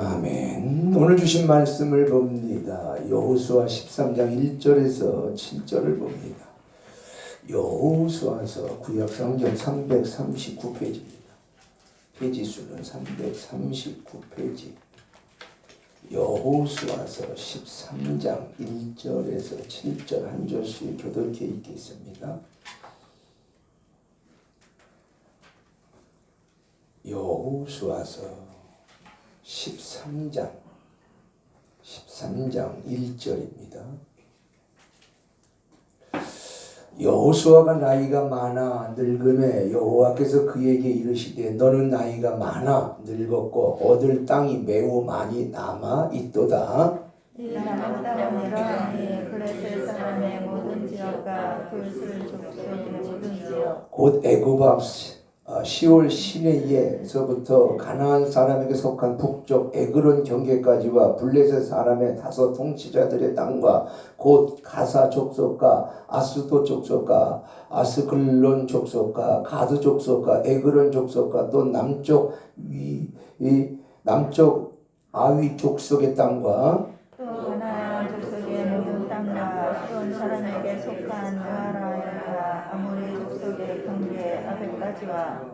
아멘. 오늘 주신 말씀을 봅니다. 여호수아 13장 1절에서 7절을 봅니다. 여호수아서 구약성경 339페이지입니다. 페이지 수는 339페이지. 여호수아서 13장 1절에서 7절 한 절씩 교독해 읽겠습니다. 여호수아서 13장 1절입니다. 여호수아가 나이가 많아 늙음에 여호와께서 그에게 이르시되 너는 나이가 많아 늙었고 얻을 땅이 매우 많이 남아 있도다. 나보다 오니라 그레스 사람의 모든 지역과 불술 족속의 모든 지역 곧 애굽 앞 시올 시내에서부터 가나안 사람에게 속한 북쪽 에그론 경계까지와 블레셋 사람의 다섯 통치자들의 땅과 곧 가사 족속과 아스도 족속과 아스글론 족속과 가드 족속과 에그론 족속과 또 남쪽 아위 족속의 땅과 또 가나안 족속의 모든 땅과 시온 사람에게 속한 여아라엘과 아모리 족속의 경계 아벨까지와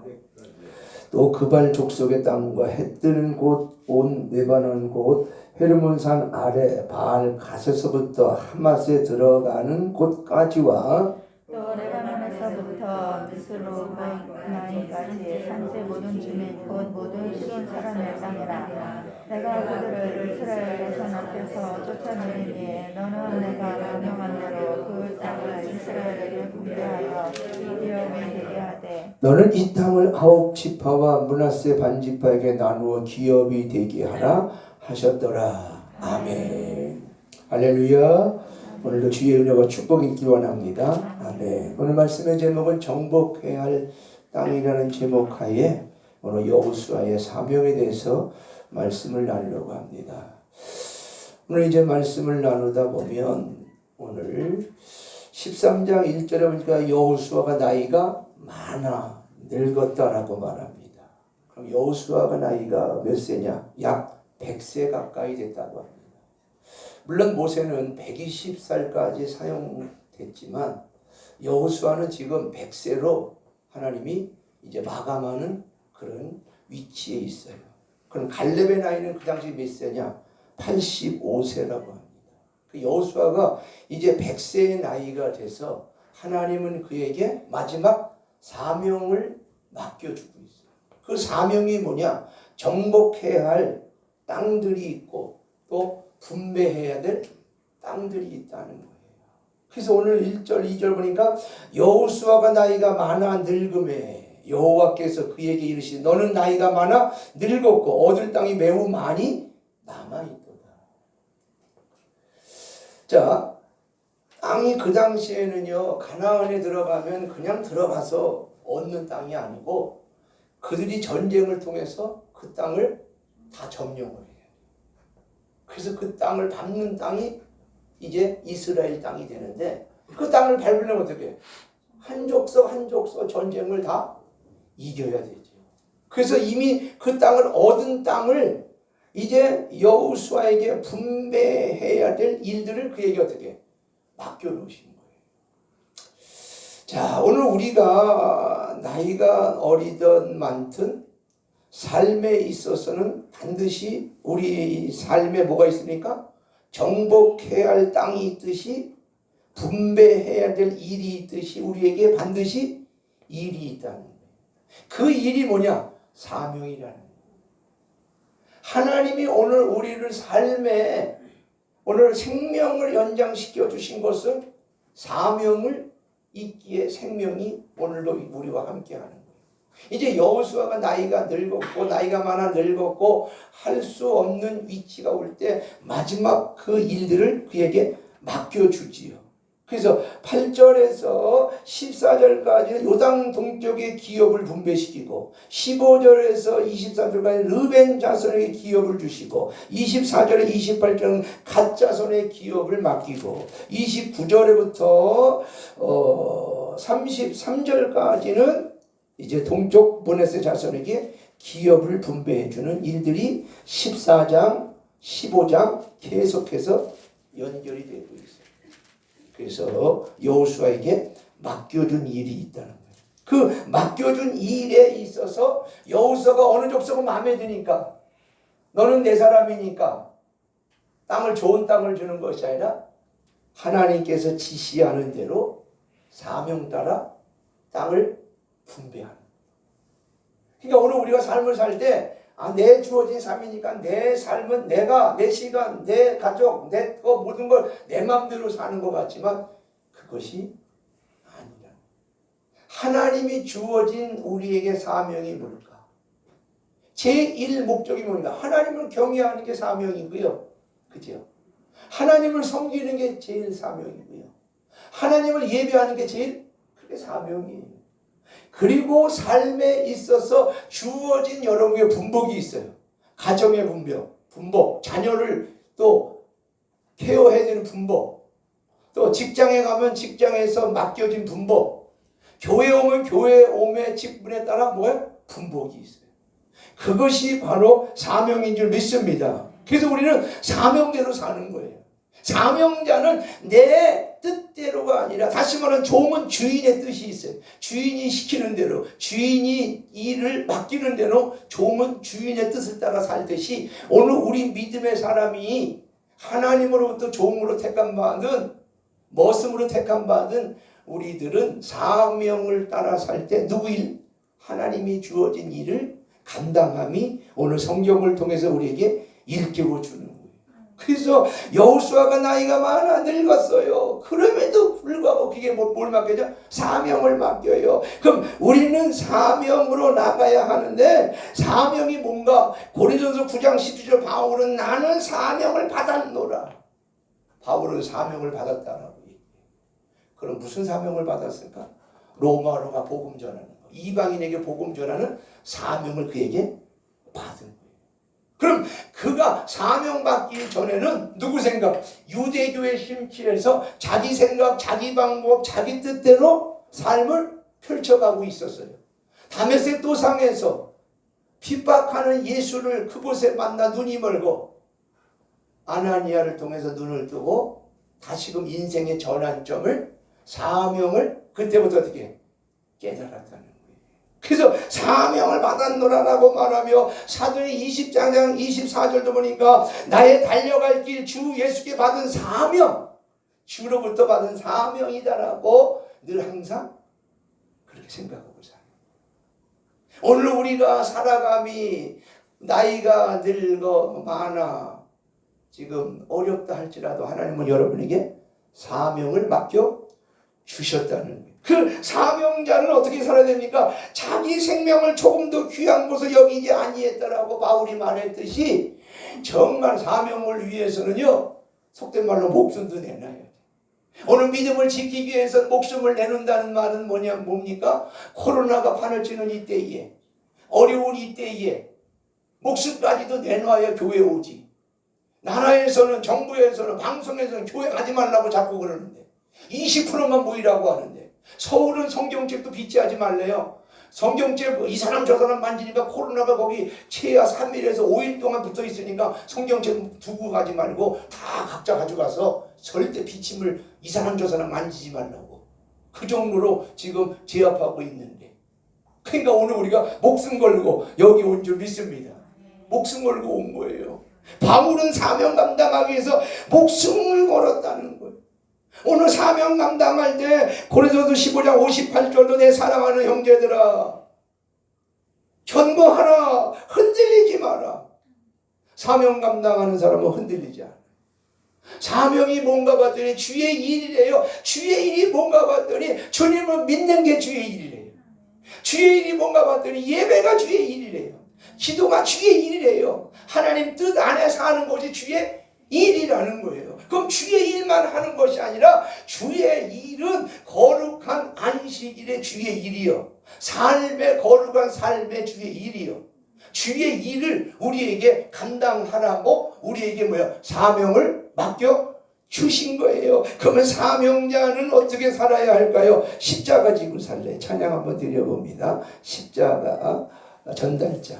또 그발 족속의 땅과 해 뜨는 곳 온 레바논 곳 헤르몬산 아래 바알 갓에서부터 하맛에 들어가는 곳까지와 또 레바논에서부터 미스로나임까지 산지 모든 주민 곧 모든 시온 사람의 땅이라. 내가 그들을 이스라엘 자손 앞에서 쫓아내리니 너는 내가 명령한 대로 그 땅을 이스라엘에게 분배하여 기업이 되게 하되 너는 이 땅을 아홉 지파와 므낫세 반지파에게 나누어 기업이 되게 하라 하셨더라. 아멘. 할렐루야. 오늘도 주의 은혜와 축복이 있기 원합니다. 아멘. 오늘 말씀의 제목은 정복해야 할 땅이라는 제목 하에 오늘 여호수아의 사명에 대해서 말씀을 나누려고 합니다. 오늘 이제 말씀을 나누다 보면 오늘 13장 1절에 보니까 여호수아가 나이가 많아 늙었다라고 말합니다. 그럼 여호수아가 나이가 몇 세냐? 약 100세 가까이 됐다고 합니다. 물론 모세는 120살까지 사용됐지만 여호수아는 지금 100세로 하나님이 이제 마감하는 그런 위치에 있어요. 그럼 갈렙의 나이는 그 당시 몇 세냐? 85세라고 합니다. 그 여호수아가 이제 100세의 나이가 돼서 하나님은 그에게 마지막 사명을 맡겨주고 있어요. 그 사명이 뭐냐? 정복해야 할 땅들이 있고 또 분배해야 될 땅들이 있다는 거예요. 그래서 오늘 1절 2절 보니까 여호수아가 나이가 많아 늙음에 여호와께서 그에게 이르시되 너는 나이가 많아 늙었고 얻을 땅이 매우 많이 남아있도다. 자, 땅이 그 당시에는요 가나안에 들어가면 그냥 들어가서 얻는 땅이 아니고 그들이 전쟁을 통해서 그 땅을 다 점령을 해요. 그래서 그 땅을 밟는 땅이 이제 이스라엘 땅이 되는데 그 땅을 밟으려면 어떻게 한 족속 전쟁을 다 이겨야 되죠. 그래서 이미 그 땅을 얻은 땅을 이제 여호수아에게 분배해야 될 일들을 그에게 어떻게 맡겨놓으신 거예요. 자, 오늘 우리가 나이가 어리든 많든 삶에 있어서는 반드시 우리 삶에 뭐가 있습니까? 정복해야 할 땅이 있듯이 분배해야 될 일이 있듯이 우리에게 반드시 일이 있다는 거예요. 그 일이 뭐냐? 사명이라는 거예요. 하나님이 오늘 우리를 삶에 오늘 생명을 연장시켜 주신 것은 사명을 있기에 생명이 오늘도 우리와 함께하는 거예요. 이제 여호수아가 나이가 늙었고 나이가 많아 늙었고 할 수 없는 위치가 올 때 마지막 그 일들을 그에게 맡겨주지요. 그래서 8절에서 14절까지는 요당 동쪽의 기업을 분배시키고 15절에서 24절까지 르벤 자손에게 기업을 주시고 24절에 28절은 갓 자손의 기업을 맡기고 29절부터 33절까지는 이제 동쪽 므낫세 자손에게 기업을 분배해주는 일들이 14장, 15장 계속해서 연결이 되고 있어요. 그래서 여호수아에게 맡겨준 일이 있다는 거예요. 그 맡겨준 일에 있어서 여호수아가 어느 족속은 마음에 드니까 너는 내 사람이니까 좋은 땅을 주는 것이 아니라 하나님께서 지시하는 대로 사명 따라 땅을 분배하는. 그러니까 오늘 우리가 삶을 살 때 내 주어진 삶이니까 내 삶은 내가, 내 시간, 내 가족, 내 모든 걸 내 마음대로 사는 것 같지만 그것이 아니라 하나님이 주어진 우리에게 사명이 뭘까? 제1 목적이 뭡니까? 하나님을 경외하는 게 사명이고요. 그죠? 하나님을 섬기는 게 제일 사명이고요. 하나님을 예배하는 게 제일 그게 사명이에요. 그리고 삶에 있어서 주어진 여러분의 분복이 있어요. 가정의 분복, 자녀를 또 케어해야 되는 분복, 또 직장에 가면 직장에서 맡겨진 분복, 교회에 오면 교회에 오면 직분에 따라 뭐예요? 분복이 있어요. 그것이 바로 사명인 줄 믿습니다. 그래서 우리는 사명대로 사는 거예요. 사명자는 내 뜻대로가 아니라, 다시 말하면 종은 주인의 뜻이 있어요. 주인이 시키는 대로, 주인이 일을 맡기는 대로 종은 주인의 뜻을 따라 살듯이 오늘 우리 믿음의 사람이 하나님으로부터 종으로 택함받은, 머슴으로 택함받은 우리들은 사명을 따라 살 때 누구 일? 하나님이 주어진 일을 감당함이 오늘 성경을 통해서 우리에게 일깨워 주는 거예요. 그래서 여호수아가 나이가 많아 늙었어요. 그럼에도 불구하고 그게 뭘 맡겨져? 사명을 맡겨요. 그럼 우리는 사명으로 나가야 하는데 사명이 뭔가? 고린도전서 9장 12절 바울은 나는 사명을 받았노라. 바울은 사명을 받았다라고 얘기해요. 그럼 무슨 사명을 받았을까? 로마로가 복음 전하는 거. 이방인에게 복음 전하는 사명을 그에게 받은 거예요. 그럼 그가 사명받기 전에는 누구 생각? 유대교에 심취해서 자기 생각, 자기 방법, 자기 뜻대로 삶을 펼쳐가고 있었어요. 다메섹 도상에서 핍박하는 예수를 그곳에 만나 눈이 멀고 아나니아를 통해서 눈을 뜨고 다시금 인생의 전환점을, 사명을 그때부터 어떻게 깨달았다는 거예요. 그래서 사명을 받았노라라고 말하며 사도의 20장 24절도 보니까 나의 달려갈 길 주 예수께 받은 사명, 주로부터 받은 사명이다라고 늘 항상 그렇게 생각하고 살아요. 오늘 우리가 살아감이 나이가 늙어 많아 지금 어렵다 할지라도 하나님은 여러분에게 사명을 맡겨 주셨다는 거예요. 그 사명자는 어떻게 살아야 됩니까? 자기 생명을 조금 더 귀한 것을 여기지 아니했다라고 바울이 말했듯이 정말 사명을 위해서는요, 속된 말로 목숨도 내놔야 돼. 오늘 믿음을 지키기 위해서 목숨을 내놓는다는 말은 뭡니까? 코로나가 판을 치는 이때에, 어려운 이때에 목숨까지도 내놔야 교회 오지. 나라에서는, 정부에서는, 방송에서는 교회 가지 말라고 자꾸 그러는데 20%만 모이라고 하는데, 서울은 성경책도 빚지하지 말래요. 성경책 이 사람 저 사람 만지니까 코로나가 거기 최하 3일에서 5일 동안 붙어 있으니까 성경책 두고 가지 말고 다 각자 가져가서 절대 비침을 이 사람 저 사람 만지지 말라고. 그 정도로 지금 제압하고 있는데, 그러니까 오늘 우리가 목숨 걸고 여기 온 줄 믿습니다. 목숨 걸고 온 거예요. 바울은 사명 감당하기 위해서 목숨을 걸었다는 거예요. 오늘 사명 감당할 때 고린도서 15장 58절도 내 사랑하는 형제들아 견고하라, 흔들리지 마라. 사명 감당하는 사람은 흔들리지 않아. 사명이 뭔가 봤더니 주의 일이래요. 주의 일이 뭔가 봤더니 주님을 믿는 게 주의 일이래요. 주의 일이 뭔가 봤더니 예배가 주의 일이래요. 기도가 주의 일이래요. 하나님 뜻 안에 사는 것이 주의 일이라는 거예요. 그럼 주의 일만 하는 것이 아니라 주의 일은 거룩한 안식일의 주의 일이요, 삶의 거룩한 삶의 주의 일이요, 주의 일을 우리에게 감당하라고 우리에게 사명을 맡겨 주신 거예요. 그러면 사명자는 어떻게 살아야 할까요? 십자가 지고 살래. 찬양 한번 드려봅니다. 십자가 전달자.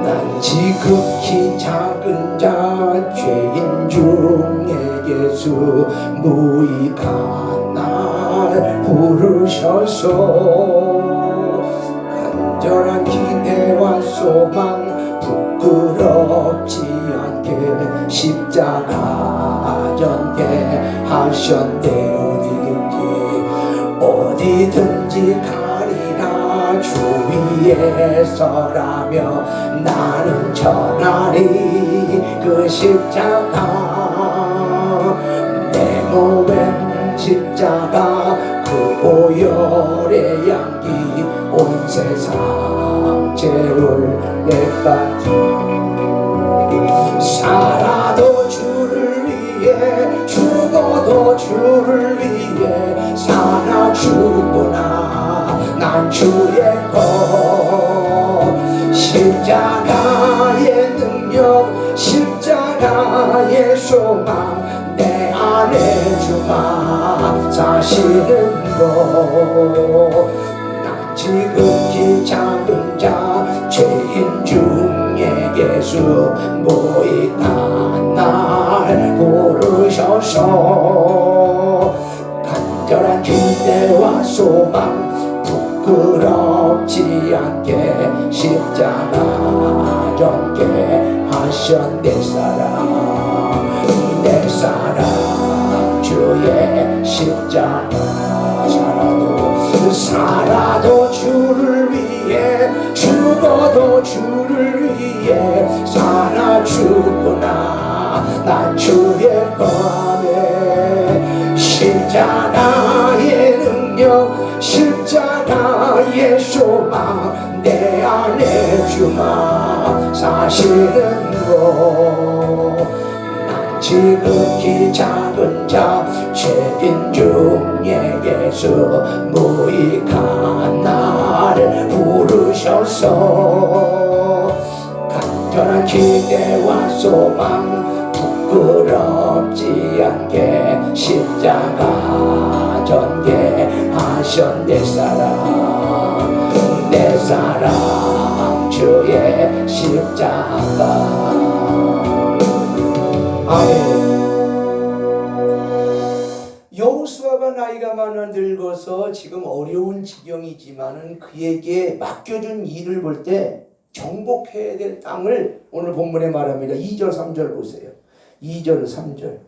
난 지극히 작은 자 죄인 중에 예수 무익한 날 부르셔서 간절한 기대와 소망 부끄럽지 않게 십자가 전개하셨네. 어디든지 가리라 주 위에 서라며 나는 전하리 그 십자가. 내 몸엔 십자가 그 오열의 향기 온 세상 채울 때까지 살아도 주를 위해 죽어도 주를 위해 살아 죽구나 난 주의 것. 십자가의 능력 십자가의 소망 내 안에 주가 사시는 것. 난 지극히 작은 자 죄인 중에 예수 무익한 날 부르셔서 간절한 기대와 소망 부끄럽지 않게 십자가 전개하셨. 내 사랑 주의 십자가. 살아도 주를 위해 죽어도 주를 위해 살아 죽구나 난 주의 검에. 십자가의 능력 십자가의 소망 내 안에 주가 사시는 것. 난 지극히 작은 자 죄인 중에 예수 무익한 나를 부르셔서 간절한 기대와 소망 부끄럽지 않게 십자가 전개하셨. 내 사랑 주의 십자가. 아멘. 여호수아가 나이가 많아 늙어서 지금 어려운 지경이지만은 그에게 맡겨준 일을 볼 때 정복해야 될 땅을 오늘 본문에 말합니다. 2절 3절 보세요. 2절 3절.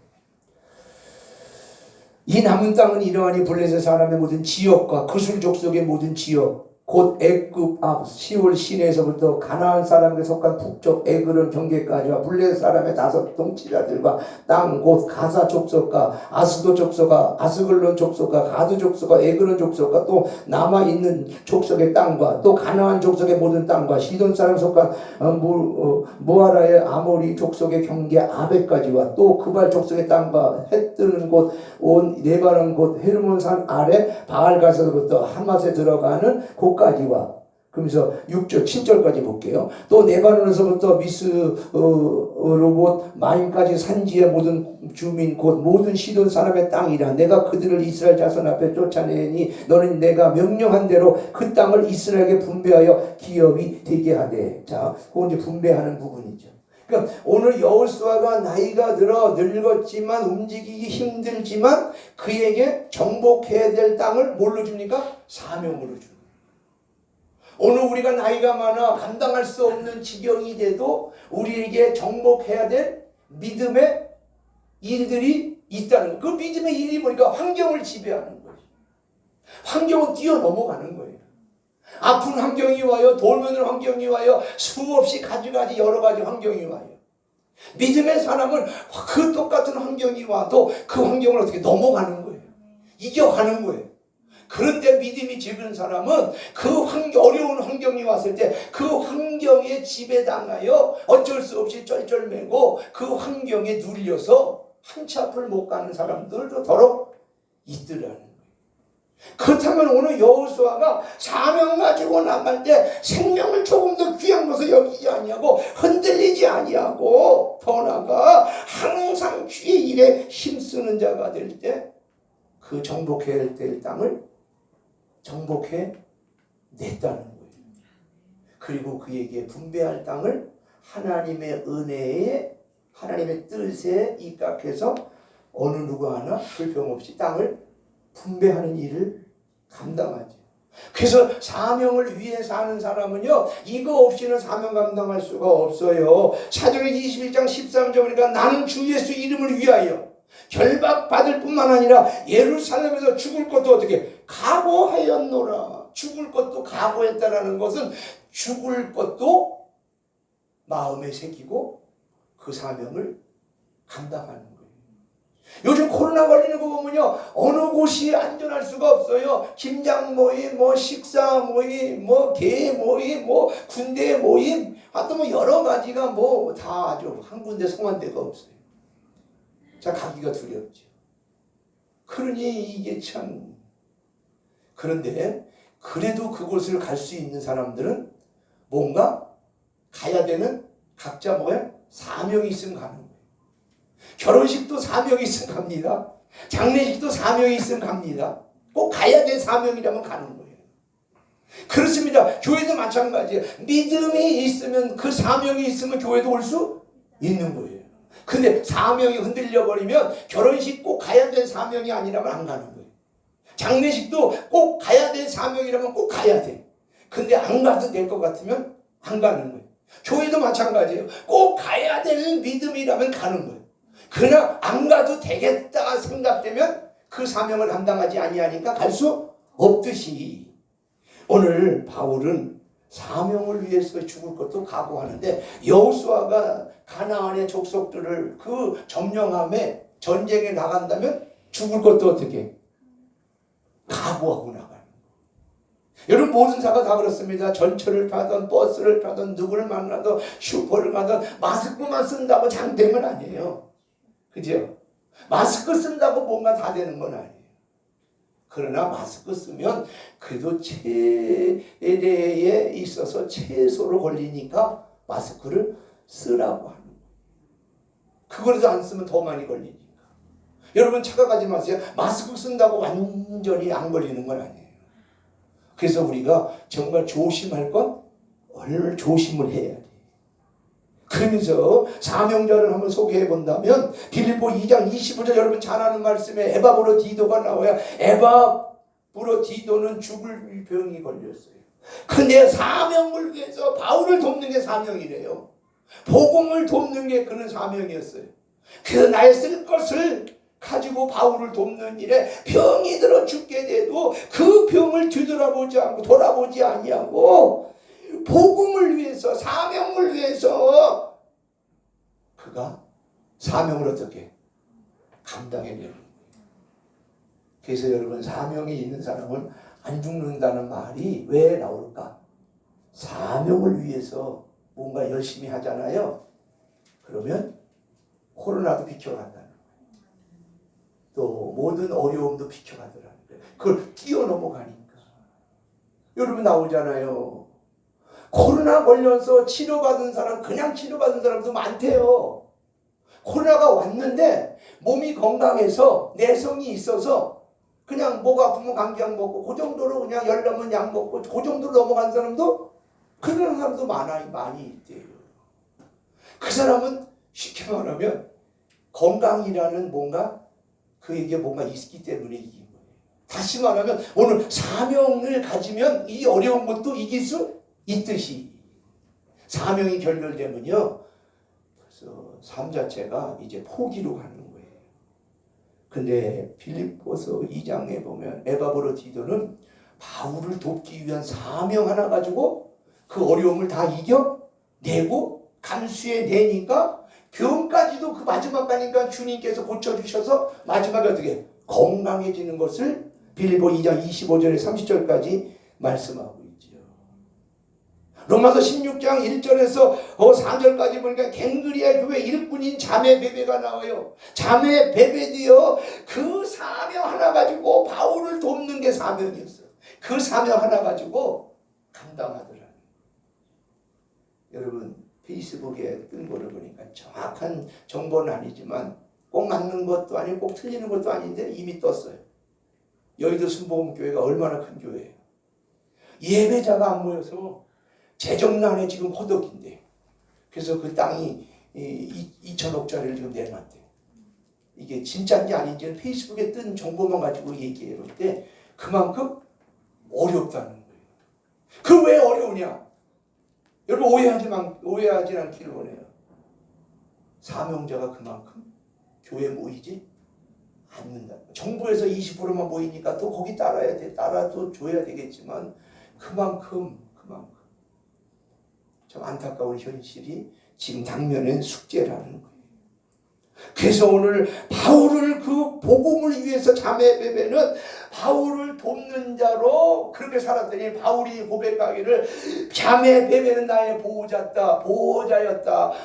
이 남은 땅은 이러하니 블레셋 사람의 모든 지역과 그술 족속의 모든 지역 곧 애굽 앞 시올 시내에서부터 가나안 사람에게 속한 북쪽 에그론 경계까지와 블레셋 사람의 5 통치자들과 땅 곧 가사 족속과 아스도 족속과 아스글론 족속과 가드 족속과 에그론 족속과 또 남아있는 족속의 땅과 또 가나안 족속의 모든 땅과 시돈 사람 속한 모아라의 아모리 족속의 경계 아베까지와 또 그발 족속의 땅과 해 뜨는 곳 온 네바론 곧 헤르몬산 아래 바알가서부터 하맛에 들어가는 곳까지와 그러면서 6절 7절까지 볼게요. 또 네바논에서부터 미스로봇 마임까지 산지의 모든 주민 곧 모든 시돈 사람의 땅이라 내가 그들을 이스라엘 자손 앞에 쫓아내니 너는 내가 명령한 대로 그 땅을 이스라엘에게 분배하여 기업이 되게 하되. 자, 그건 이제 분배하는 부분이죠. 그러니까 오늘 여호수아가 나이가 들어 늙었지만 움직이기 힘들지만 그에게 정복해야 될 땅을 뭘로 줍니까? 사명으로 줍니다. 오늘 우리가 나이가 많아 감당할 수 없는 지경이 돼도 우리에게 정복해야 될 믿음의 일들이 있다는 거예요. 그 믿음의 일이 뭐니까 환경을 지배하는 거예요. 환경을 뛰어넘어가는 거예요. 아픈 환경이 와요. 돌면은 환경이 와요. 수없이 가지 여러 가지 환경이 와요. 믿음의 사람은 그 똑같은 환경이 와도 그 환경을 어떻게 넘어가는 거예요. 이겨가는 거예요. 그런데 믿음이 적은 사람은 그 어려운 환경이 왔을 때 그 환경에 지배당하여 어쩔 수 없이 쩔쩔매고 그 환경에 눌려서 한치 앞을 못 가는 사람들도 더러 있더라는 거예요. 그렇다면 오늘 여호수아가 사명 가지고 나갈 때 생명을 조금 더 귀한 것을 여기지 아니하고 흔들리지 아니하고 더 나아가 항상 주의 일에 힘쓰는 자가 될 때 그 정복해야 될 땅을 정복해 냈다는 거예요. 그리고 그에게 분배할 땅을 하나님의 은혜에 하나님의 뜻에 입각해서 어느 누구 하나 불평 없이 땅을 분배하는 일을 감당하죠. 그래서 사명을 위해 사는 사람은요, 이거 없이는 사명 감당할 수가 없어요. 사도행전 21장 13절 보니까 나는 주 예수 이름을 위하여 결박받을 뿐만 아니라 예루살렘에서 죽을 것도 어떻게 각오하였노라. 죽을 것도 각오했다라는 것은 죽을 것도 마음에 새기고 그 사명을 감당하는 거예요. 요즘 코로나 걸리는 거 보면요, 어느 곳이 안전할 수가 없어요. 김장 모임, 뭐 식사 모임, 뭐 개 모임, 뭐 군대 모임, 하여튼 뭐 여러 가지가 뭐 다 아주 한 군데 성한 데가 없어요. 자, 가기가 두렵죠. 그러니 이게 참, 그런데 그래도 그곳을 갈 수 있는 사람들은 뭔가 가야 되는 각자 뭐야? 사명이 있으면 가는 거예요. 결혼식도 사명이 있으면 갑니다. 장례식도 사명이 있으면 갑니다. 꼭 가야 될 사명이라면 가는 거예요. 그렇습니다. 교회도 마찬가지예요. 믿음이 있으면, 그 사명이 있으면 교회도 올 수 있는 거예요. 근데 사명이 흔들려 버리면 결혼식 꼭 가야 될 사명이 아니라면 안 가는 거예요. 장례식도 꼭 가야 될 사명이라면 꼭 가야 돼. 근데 안 가도 될 것 같으면 안 가는 거예요. 교회도 마찬가지예요. 꼭 가야 될 믿음이라면 가는 거예요. 그러나 안 가도 되겠다 생각되면 그 사명을 감당하지 아니하니까 갈 수 없듯이 오늘 바울은 사명을 위해서 죽을 것도 각오하는데, 여호수아가 가나안의 족속들을 그 점령함에 전쟁에 나간다면 죽을 것도 어떻게 각오하고 나가는 거예요. 여러분, 모든 사가 다 그렇습니다. 전철을 타든 버스를 타든 누구를 만나든 슈퍼를 가든 마스크만 쓴다고 장되면 아니에요. 그죠? 마스크 쓴다고 뭔가 다 되는 건 아니에요. 그러나 마스크 쓰면 그래도 체내에 있어서 채소로 걸리니까 마스크를 쓰라고 하는 거예요. 그거라도 안 쓰면 더 많이 걸리니까. 여러분, 착각하지 마세요. 마스크 쓴다고 완전히 안 걸리는 건 아니에요. 그래서 우리가 정말 조심할 건 얼마나 조심을 해야 돼요. 그러면서 사명자를 한번 소개해 본다면 빌립보 2장 25절 여러분 잘 아는 말씀에 에바브로디도가 나와요. 에바브로디도는 죽을 병이 걸렸어요. 근데 사명을 위해서 바울을 돕는 게 사명이래요. 복음을 돕는 게 그는 사명이었어요. 그래서 나의 쓸 것을 가지고 바울을 돕는 일에 병이 들어 죽게 돼도 그 병을 뒤돌아보지 않고 돌아보지 아니하고 복음을 위해서, 사명을 위해서 그가 사명을 어떻게 감당해내는 거예요. 그래서 여러분, 사명이 있는 사람은 안 죽는다는 말이 왜 나올까? 사명을 위해서 뭔가 열심히 하잖아요. 그러면 코로나도 비켜간다는 거예요. 또 모든 어려움도 비켜가더라는 거예요. 그걸 뛰어넘어가니까. 여러분, 나오잖아요. 코로나 걸려서 치료받은 사람, 그냥 치료받은 사람도 많대요. 코로나가 왔는데 몸이 건강해서 내성이 있어서 그냥 목 아프면 감기약 먹고 그 정도로 그냥 열 나면 약 먹고 그 정도로 넘어간 사람도, 그런 사람도 많이 있대요. 그 사람은 쉽게 말하면 건강이라는 뭔가 그에게 뭔가 있기 때문에 이긴 거예요. 다시 말하면 오늘 사명을 가지면 이 어려운 것도 이길 수 있듯이 사명이 결렬되면요, 그래서 삶 자체가 이제 포기로 가는 거예요. 근데 빌립보서 2장에 보면 에바브로디도는 바울을 돕기 위한 사명 하나 가지고 그 어려움을 다 이겨내고 감수해내니까 병까지도 그 마지막 가니까 주님께서 고쳐주셔서 마지막에 어떻게 건강해지는 것을 빌립보 2장 25절에 30절까지 말씀하고 있죠. 로마서 16장 1절에서 4절까지 보니까 갱그리아 교회 일꾼인 자매 베베가 나와요. 자매 베베도요, 그 사명 하나 가지고 바울을 돕는 게 사명이었어요. 그 사명 하나 가지고 감당하더라. 여러분, 페이스북에 뜬 거를 보니까 정확한 정보는 아니지만 꼭 맞는 것도 아니고 꼭 틀리는 것도 아닌데 이미 떴어요. 여의도 순복음교회가 얼마나 큰 교회예요. 예배자가 안 모여서 재정난에 지금 허덕인데, 그래서 그 땅이 2천억짜리를 지금 내놨대요. 이게 진짜인지 아닌지는 페이스북에 뜬 정보만 가지고 얘기해요. 근데 그만큼 어렵다는 거예요. 그 왜 어려우냐? 여러분 오해하지 않기를 원해요. 사명자가 그만큼 교회 모이지 않는다. 정부에서 20%만 모이니까 또 거기 따라야 돼. 따라도 줘야 되겠지만 그만큼 참 안타까운 현실이 지금 당면엔 숙제라는 거예요. 그래서 오늘 바울을 그 복음을 위해서 자매 베베는 바울을 돕는 자로 그렇게 살았더니 바울이 고백하기를 자매 베베는 나의 보호자였다.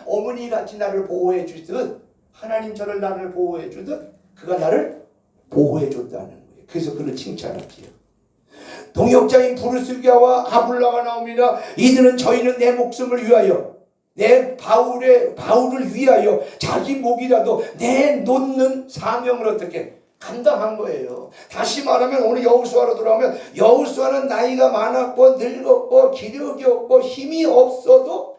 어머니같이 나를 보호해 주듯 하나님 저를 나를 보호해 주듯 그가 나를 보호해 줬다는 거예요. 그래서 그를 칭찬하지요. 동역자인 부르스기아와 아굴라가 나옵니다. 이들은 저희는 내 목숨을 위하여 바울을 위하여 자기 목이라도 내놓는 사명을 어떻게 감당한 거예요. 다시 말하면 오늘 여호수아로 돌아오면 여호수아는 나이가 많았고 늙었고 기력이 없고 힘이 없어도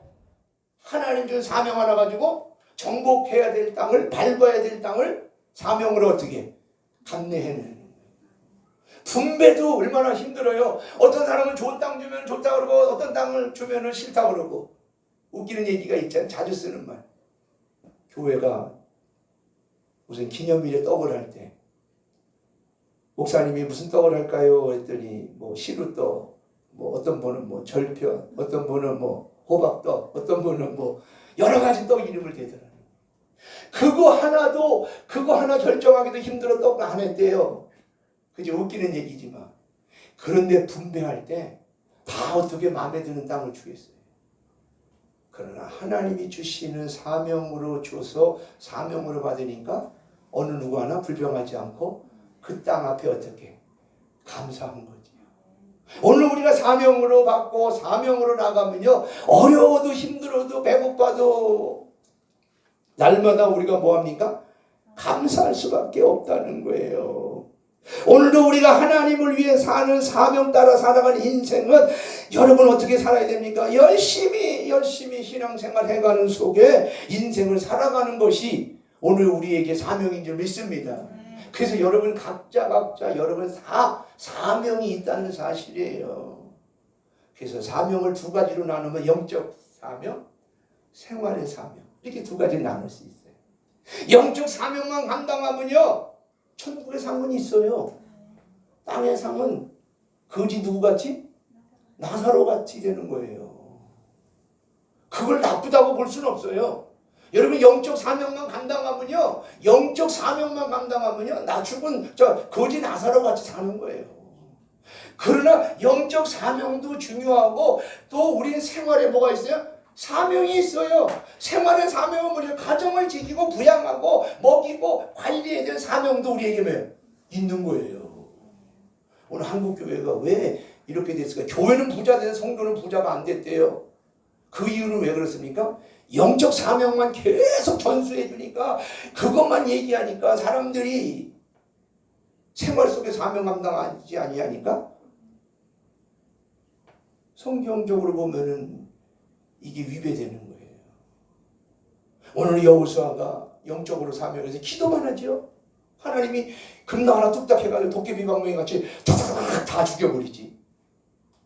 하나님 준 사명 하나 가지고 정복해야 될 땅을 밟아야 될 땅을 사명으로 어떻게 감내해내는. 분배도 얼마나 힘들어요. 어떤 사람은 좋은 땅 주면 좋다 그러고 어떤 땅을 주면 싫다 그러고. 웃기는 얘기가 있잖아요. 자주 쓰는 말. 교회가 무슨 기념일에 떡을 할 때 목사님이 무슨 떡을 할까요? 했더니 뭐 시루떡, 뭐 어떤 분은 뭐 절편, 어떤 분은 뭐 호박떡, 어떤 분은 뭐 여러 가지 떡 이름을 대더라고요. 그거 하나 결정하기도 힘들어 떡 안 했대요. 그게 웃기는 얘기지만 그런데 분배할 때 다 어떻게 마음에 드는 땅을 주겠어요. 그러나 하나님이 주시는 사명으로 줘서 사명으로 받으니까 어느 누구 하나 불평하지 않고 그 땅 앞에 어떻게 감사한 거지요. 오늘 우리가 사명으로 받고 사명으로 나가면요, 어려워도 힘들어도 배고파도 날마다 우리가 뭐합니까? 감사할 수밖에 없다는 거예요. 오늘도 우리가 하나님을 위해 사는 사명 따라 살아가는 인생은 여러분 어떻게 살아야 됩니까? 열심히 신앙생활 해가는 속에 인생을 살아가는 것이 오늘 우리에게 사명인 줄 믿습니다. 그래서 여러분 각자 여러분 사명이 있다는 사실이에요. 그래서 사명을 두 가지로 나누면 영적 사명, 생활의 사명, 이렇게 두 가지 나눌 수 있어요. 영적 사명만 감당하면요 천국의 상은 있어요. 땅의 상은 거지 누구같이? 나사로같이 되는 거예요. 그걸 나쁘다고 볼 수는 없어요. 여러분 영적 사명만 감당하면요 나 죽은 거지 나사로같이 사는 거예요. 그러나 영적 사명도 중요하고 또 우리는 생활에 뭐가 있어요? 사명이 있어요. 생활의 사명은 뭐냐? 가정을 지키고 부양하고 먹이고 관리해야 될 사명도 우리에게 있는 거예요. 오늘 한국교회가 왜 이렇게 됐을까? 교회는 부자 돼서 성도는 부자가 안 됐대요. 그 이유는 왜 그렇습니까? 영적 사명만 계속 전수해 주니까 그것만 얘기하니까 사람들이 생활 속에 사명 감당하지 아니하니까 성경적으로 보면은 이게 위배되는 거예요. 오늘 여호수아가 영적으로 사명해서 기도만 하죠. 하나님이 금나 하나 뚝딱 해가지고 도깨비 방망이 같이 다 죽여버리지.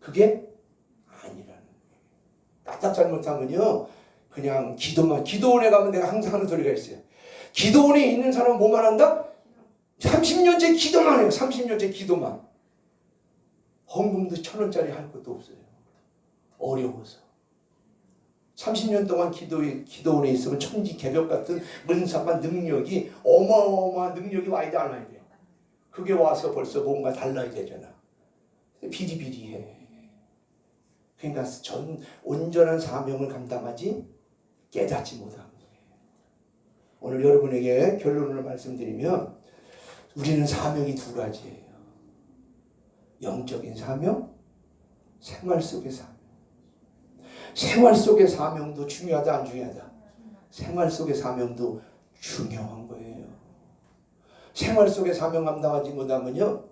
그게 아니라는 거예요. 딱딱 잘못하면요 그냥 기도원에 가면 내가 항상 하는 소리가 있어요. 기도원에 있는 사람은 뭐만 한다? 30년째 기도만 해요. 30년째 기도만. 헌금도 1,000원짜리 할 것도 없어요. 어려워서. 30년 동안 기도원에 있으면 천지개벽 같은 은사가 능력이 어마어마한 능력이 와야 돼 안 와야 돼? 그게 와서 벌써 뭔가 달라야 되잖아. 비리비리해. 그러니까 온전한 사명을 감당하지 깨닫지 못한 거예요. 오늘 여러분에게 결론을 말씀드리면 우리는 사명이 두 가지예요. 영적인 사명, 생활 속의 사명. 생활 속의 사명도 중요하다 안 중요하다? 생활 속의 사명도 중요한 거예요. 생활 속의 사명 감당하지 못하면요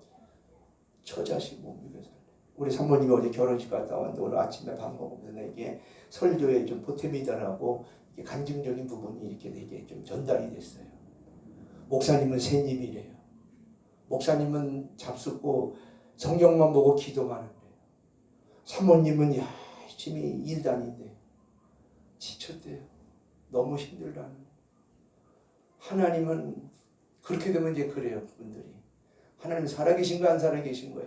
저 자식 못 믿어 살래. 우리 사모님이 어제 결혼식 갔다 왔는데 오늘 아침에 밥 먹으면서 이게 설교에 좀 보탬이다라고 간증적인 부분이 이렇게 되게 좀 전달이 됐어요. 목사님은 새님이래요. 목사님은 잡숫고 성경만 보고 기도만 한대요. 사모님은 열심히 일 다닌대요. 지쳤대요. 너무 힘들다는. 하나님은 그렇게 되면 이제 그래요. 그분들이 하나님 살아계신 거 안 살아계신 거야.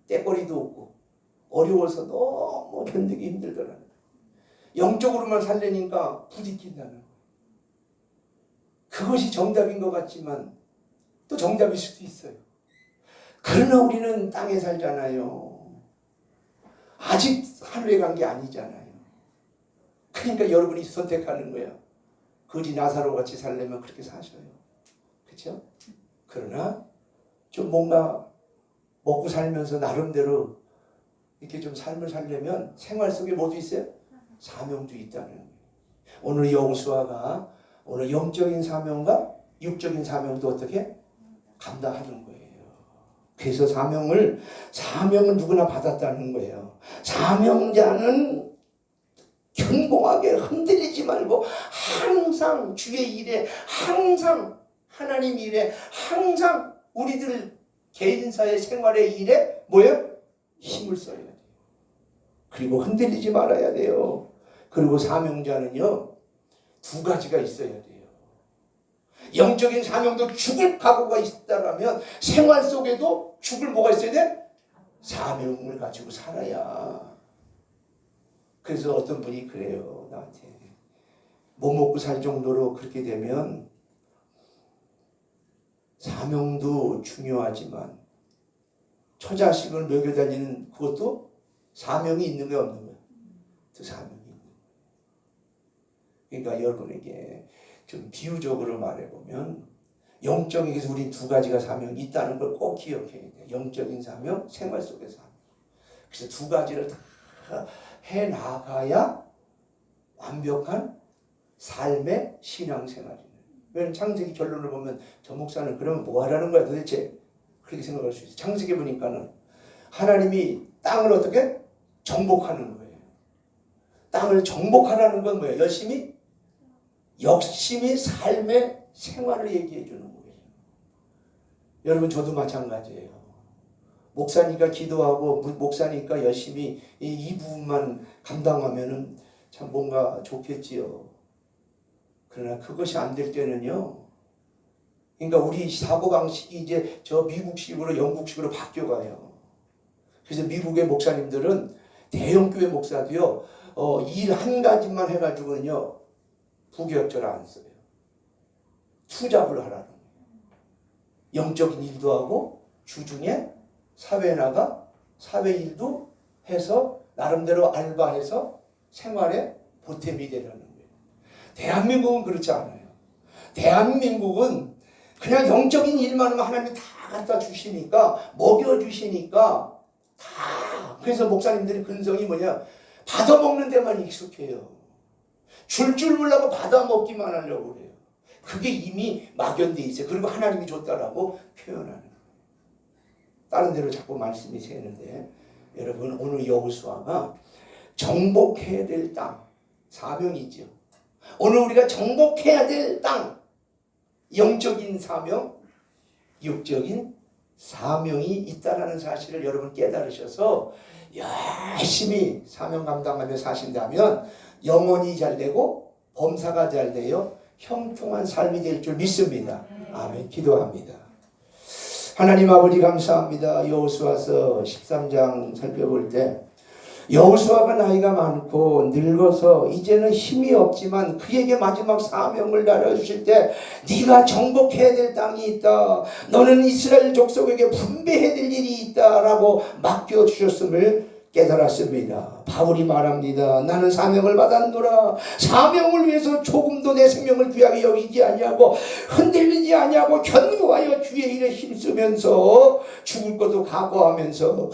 때거리도 없고 어려워서 너무 견디기 힘들더라는 거야. 영적으로만 살려니까 부딪힌다는 거야. 그것이 정답인 것 같지만 또 정답일 수도 있어요. 그러나 우리는 땅에 살잖아요. 아직 하늘에 간 게 아니잖아요. 그러니까 여러분이 선택하는 거예요. 거지 나사로 같이 살려면 그렇게 사셔요. 그렇죠? 그러나 좀 뭔가 먹고 살면서 나름대로 이렇게 좀 삶을 살려면 생활 속에 뭐도 있어요? 사명도 있다는 거예요. 오늘 여호수아가 오늘 영적인 사명과 육적인 사명도 어떻게 감당하는 거예요. 그래서 사명은 누구나 받았다는 거예요. 사명자는 견고하게 흔들리지 말고 항상 주의 일에, 항상 하나님 일에, 항상 우리들 개인사의 생활의 일에 뭐예요? 힘을 써야 돼요. 그리고 흔들리지 말아야 돼요. 그리고 사명자는요 두 가지가 있어야 돼요. 영적인 사명도 죽을 각오가 있다라면 생활 속에도 죽을 뭐가 있어야 돼? 사명을 가지고 살아야. 그래서 어떤 분이 그래요. 나한테 못 먹고 살 정도로 그렇게 되면 사명도 중요하지만 처자식을 먹여 다니는 그것도 사명이 있는 게 없는 거예요. 그 사명이 있는 거예요. 그러니까 여러분에게 좀 비유적으로 말해보면 영적에게서 우리 두 가지가 사명이 있다는 걸 꼭 기억해야 돼요. 영적인 사명, 생활 속의 사명. 그래서 두 가지를 다 해나가야 완벽한 삶의 신앙생활이에요. 왜냐하면 창세기 결론을 보면 저 목사는 그러면 뭐 하라는 거야 도대체? 그렇게 생각할 수 있어요. 창세기 보니까는 하나님이 땅을 어떻게? 정복하는 거예요. 땅을 정복하라는 건 뭐예요? 열심히 삶의 생활을 얘기해 주는 거예요. 여러분 저도 마찬가지예요. 목사니까 기도하고 목사니까 열심히 이 부분만 감당하면은 참 뭔가 좋겠지요. 그러나 그것이 안 될 때는요. 그러니까 우리 사고방식이 이제 저 미국식으로 영국식으로 바뀌어가요. 그래서 미국의 목사님들은 대형교회 목사도요. 일 한 가지만 해가지고는요. 부교역자를 안 써요. 투잡을 하라는 거예요. 영적인 일도 하고 주중에 사회에 나가 사회 일도 해서 나름대로 알바해서 생활에 보탬이 되라는 거예요. 대한민국은 그렇지 않아요. 대한민국은 그냥 영적인 일만 하면 하나님이 다 갖다 주시니까 먹여주시니까 다. 그래서 목사님들이 근성이 뭐냐? 받아먹는 데만 익숙해요. 줄 몰라고 받아먹기만 하려고 그래요. 그게 이미 막연돼 있어요. 그리고 하나님이 줬다라고 표현하는 거예요. 다른 데로 자꾸 말씀이 새는데 여러분 오늘 여호수아가 정복해야 될 땅 사명이죠. 오늘 우리가 정복해야 될 땅 영적인 사명, 육적인 사명이 있다라는 사실을 여러분 깨달으셔서 열심히 사명 감당하며 사신다면 영혼이 잘 되고 범사가 잘 되어 형통한 삶이 될 줄 믿습니다. 아멘. 기도합니다. 하나님 아버지 감사합니다. 여호수아서 13장 살펴볼 때 여호수아가 나이가 많고 늙어서 이제는 힘이 없지만 그에게 마지막 사명을 나눠주실 때 네가 정복해야 될 땅이 있다. 너는 이스라엘 족속에게 분배해야 될 일이 있다라고 맡겨주셨음을 깨달았습니다. 바울이 말합니다. 나는 사명을 받았노라. 사명을 위해서 조금도 내 생명을 귀하게 여기지 아니하고 흔들리지 아니하고 견고하여 주의 일에 힘쓰면서 죽을 것도 각오하면서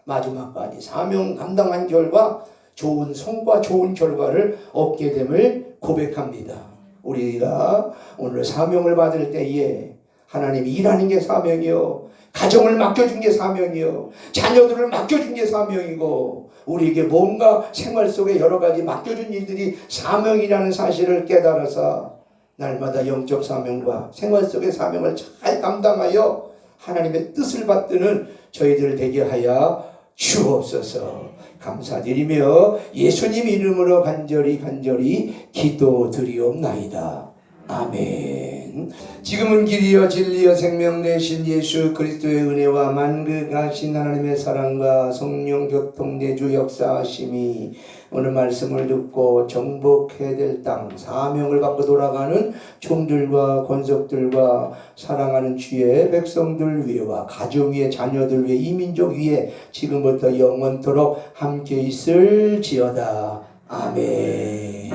마지막까지 사명 감당한 결과 좋은 성과 좋은 결과를 얻게 됨을 고백합니다. 우리가 오늘 사명을 받을 때에 하나님이 일하는 게 사명이요, 가정을 맡겨준 게 사명이요, 자녀들을 맡겨준 게 사명이고, 우리에게 뭔가 생활 속에 여러 가지 맡겨준 일들이 사명이라는 사실을 깨달아서 날마다 영적 사명과 생활 속의 사명을 잘 감당하여 하나님의 뜻을 받드는 저희들 되게 하여 주옵소서. 감사드리며 예수님 이름으로 간절히 기도드리옵나이다. 아멘. 지금은 길이여 진리여 생명 되신 예수 그리스도의 은혜와 만극하신 하나님의 사랑과 성령 교통내주 역사하심이 오늘 말씀을 듣고 정복해야 될 땅, 사명을 받고 돌아가는 종들과 권속들과 사랑하는 주의 백성들 위에와 가정 위에, 자녀들 위에, 이민족 위에 지금부터 영원토록 함께 있을지어다. 아멘.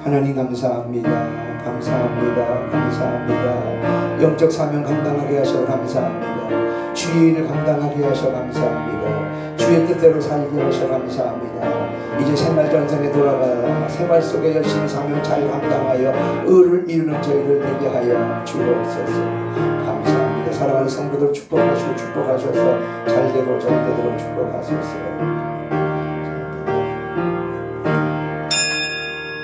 하나님 감사합니다. 감사합니다. 영적 사명 감당하게 하셔 감사합니다. 주의 일을 감당하게 하셔 감사합니다. 주의 뜻대로 살게 하셔 감사합니다. 이제 생활 전선에 돌아가 생활 속에 열심히 사명 잘 감당하여 의를 이루는 저희를 되게 하여 주옵소서. 감사합니다. 사랑하는 성도들 축복하시고 축복하셔서 잘되도록 축복하소서.